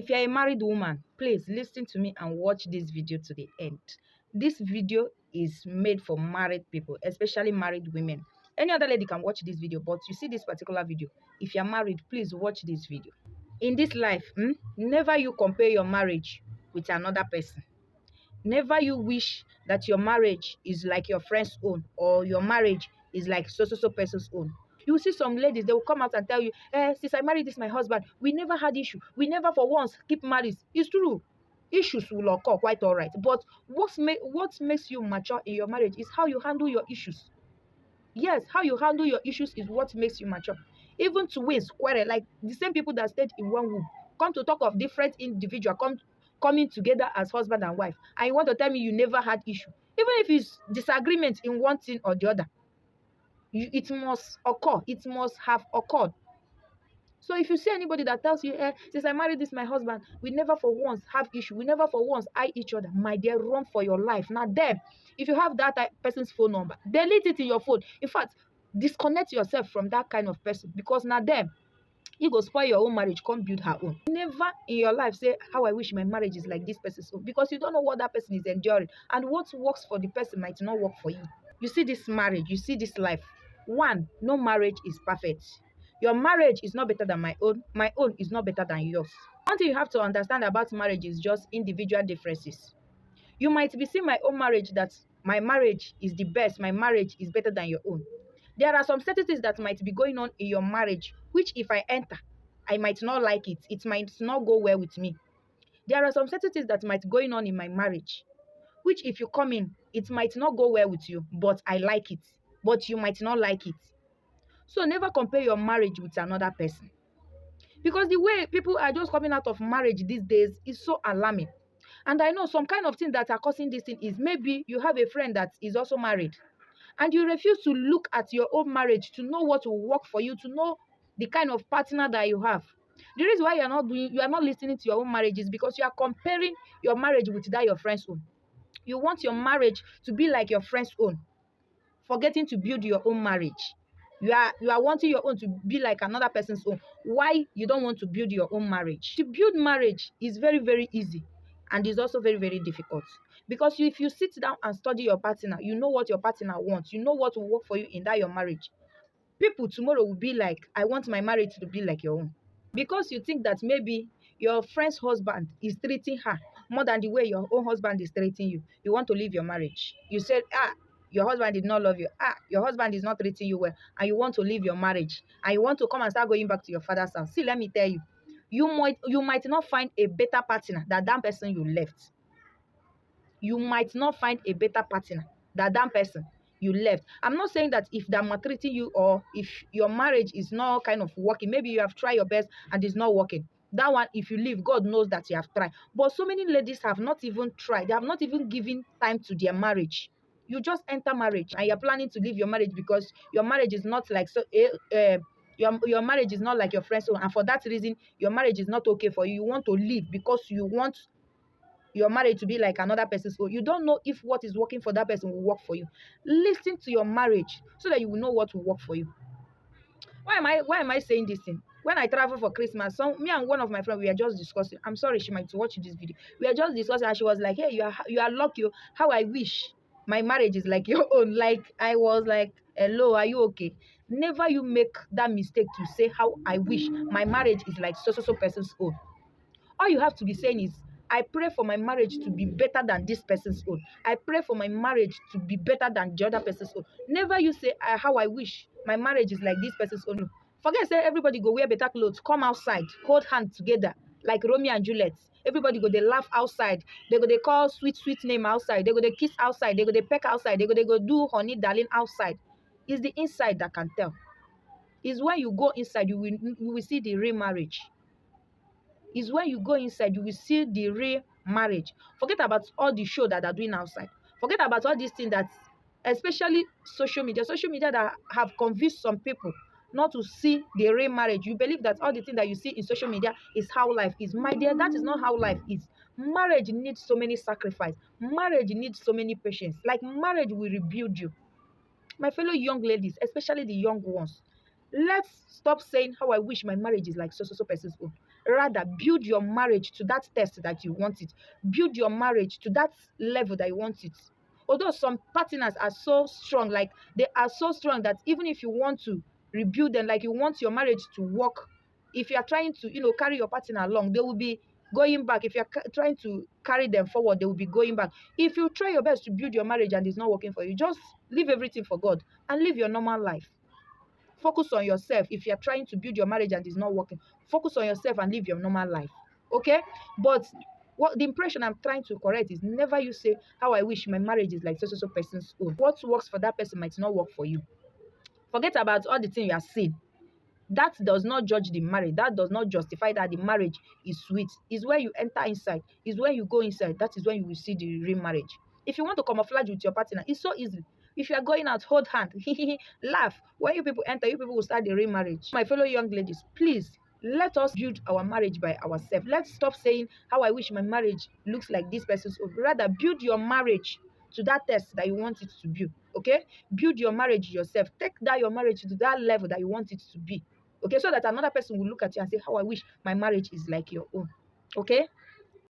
If you're a married woman, please listen to me and watch this video to the end. This video is made for married people, especially married women. Any other lady can watch this video, but you see this particular video. If you're married, please watch this video. In this life, never you compare your marriage with another person. Never you wish that your marriage is like your friend's own, or your marriage is like so person's own. You will see some ladies, they will come out and tell you, since I married this my husband, we never had issue. We never for once keep married. It's true. Issues will occur, quite all right. But what makes you mature in your marriage is how you handle your issues. Yes, how you handle your issues is what makes you mature. Even twins quarrel, like the same people that stayed in one room, come to talk of different individual coming together as husband and wife, and you want to tell me you never had issue. Even if it's disagreement in one thing or the other, it must occur. It must have occurred. So if you see anybody that tells you, since I married this my husband, we never for once have issue, we never for once eye each other, my dear, run for your life. Now them, if you have that person's phone number, delete it in your phone. In fact, disconnect yourself from that kind of person, because now them, you go spoil your own marriage, come build her own. Never in your life say, how I wish my marriage is like this person's own, because you don't know what that person is enduring, and what works for the person might not work for you. You see this marriage, you see this life. One, no marriage is perfect. Your marriage is not better than my own is not better than yours. One thing you have to understand about marriage is just individual differences. You might be seeing my own marriage that my marriage is the best, my marriage is better than your own. There are some certain things that might be going on in your marriage, which if I enter, I might not like it. It might not go well with me. There are some certain things that might be going on in my marriage, which if you come in, it might not go well with you, but I like it. But you might not like it. So never compare your marriage with another person. Because the way people are just coming out of marriage these days is so alarming. And I know some kind of things that are causing this thing is maybe you have a friend that is also married, and you refuse to look at your own marriage to know what will work for you, to know the kind of partner that you have. The reason why you are not listening to your own marriage is because you are comparing your marriage with that your friend's own. You want your marriage to be like your friend's own, forgetting to build your own marriage. You are wanting your own to be like another person's own. Why you don't want to build your own marriage? To build marriage is very easy, and is also very difficult. Because if you sit down and study your partner, you know what your partner wants. You know what will work for you in that your marriage. People tomorrow will be like, I want my marriage to be like your own. Because you think that maybe your friend's husband is treating her more than the way your own husband is treating you. You want to leave your marriage. You said, your husband did not love you. Your husband is not treating you well, and you want to leave your marriage, and you want to come and start going back to your father's house. See, let me tell you, you might not find a better partner than that person you left. You might not find a better partner than that person you left. I'm not saying that if they're maltreating you, or if your marriage is not kind of working, maybe you have tried your best and it's not working. That one, if you leave, God knows that you have tried. But so many ladies have not even tried. They have not even given time to their marriage. You just enter marriage and you're planning to leave your marriage because your marriage is not like your marriage is not like your friend's own, and for that reason your marriage is not okay for you. You want to leave because you want your marriage to be like another person's own. You don't know if what is working for that person will work for you. Listen to your marriage so that you will know what will work for you. Why am I saying this thing? When I travel for Christmas, me and one of my friends, we are just discussing. I'm sorry, she might watch this video. We are just discussing, and she was like, hey, you are lucky. How I wish my marriage is like your own. Like, I was like, hello, are you okay? Never you make that mistake to say how I wish my marriage is like so person's own. All you have to be saying is, I pray for my marriage to be better than this person's own. I pray for my marriage to be better than the other person's own. Never you say, how I wish my marriage is like this person's own. Forget, say everybody go wear better clothes, come outside, hold hands together like Romeo and Juliet. Everybody go, they laugh outside. They go, they call sweet name outside. They go, they kiss outside. They go, they peck outside. They go do honey darling outside. It's the inside that can tell. It's when you go inside, you will see the real marriage. Is when you go inside, you will see the real marriage. Forget about all the show that they're doing outside. Forget about all these things that, especially social media that have convinced some people not to see the real marriage. You believe that all the things that you see in social media is how life is. My dear, that is not how life is. Marriage needs so many sacrifice. Marriage needs so many patience. Like, marriage will rebuild you. My fellow young ladies, especially the young ones, let's stop saying how I wish my marriage is like so person's own. Rather, build your marriage to that test that you want it. Build your marriage to that level that you want it. Although some partners are so strong, like they are so strong that even if you want to rebuild them, like you want your marriage to work, if you are trying to, carry your partner along, they will be going back. If you're trying to carry them forward, they will be going back. If you try your best to build your marriage and it's not working for you, just leave everything for God and live your normal life. Focus on yourself. If you're trying to build your marriage and it's not working, focus on yourself and live your normal life. Okay? But what the impression I'm trying to correct is, never you say, how I wish my marriage is like so person's own. What works for that person might not work for you. Forget about all the things you are saying. That does not judge the marriage. That does not justify that the marriage is sweet. It's when you enter inside. It's when you go inside. That is when you will see the real marriage. If you want to camouflage with your partner, it's so easy. If you are going out, hold hand, laugh. When you people enter, you people will start the real marriage. My fellow young ladies, please, let us build our marriage by ourselves. Let's stop saying, how I wish my marriage looks like this person's own. Rather, build your marriage to that test that you want it to be. Okay? Build your marriage yourself. Take that your marriage to that level that you want it to be. Okay, so that another person will look at you and say, how I wish my marriage is like your own. Okay,